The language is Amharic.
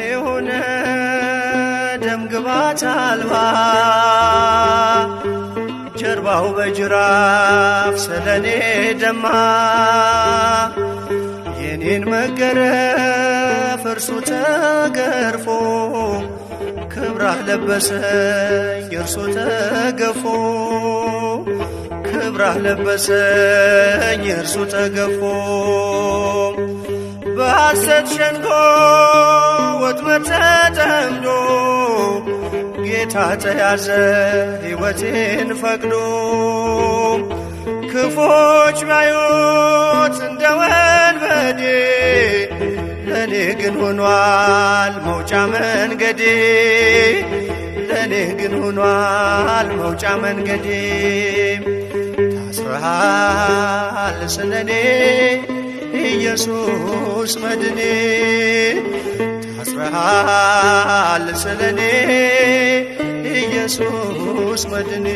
የሆነ ደም ግባት አልባ ጀርባው በጅራፍ ስለኔ ደማ የኔን መገረፍ እርሱ ተገርፎ ክብራህ ለበሰኝ እርሱ ተገፎ ክብራህ ለበሰኝ እርሱ ተገፎ በሐሰት ሸንጎ ወጥመድ ተጠምዶ ጌታ ተያዘ ሕይወቴን ፈቅዶ ክፎች ባዩት እንደ ወንበዴ ለኔ ግን ሆኗል መውጫ መንገዴ ለኔ ግን ሆኗል መውጫ መንገዴ ታስረሃል ስለኔ ኢየሱስ መድኔ ታስረሃል ስለኔ ኢየሱስ መድኔ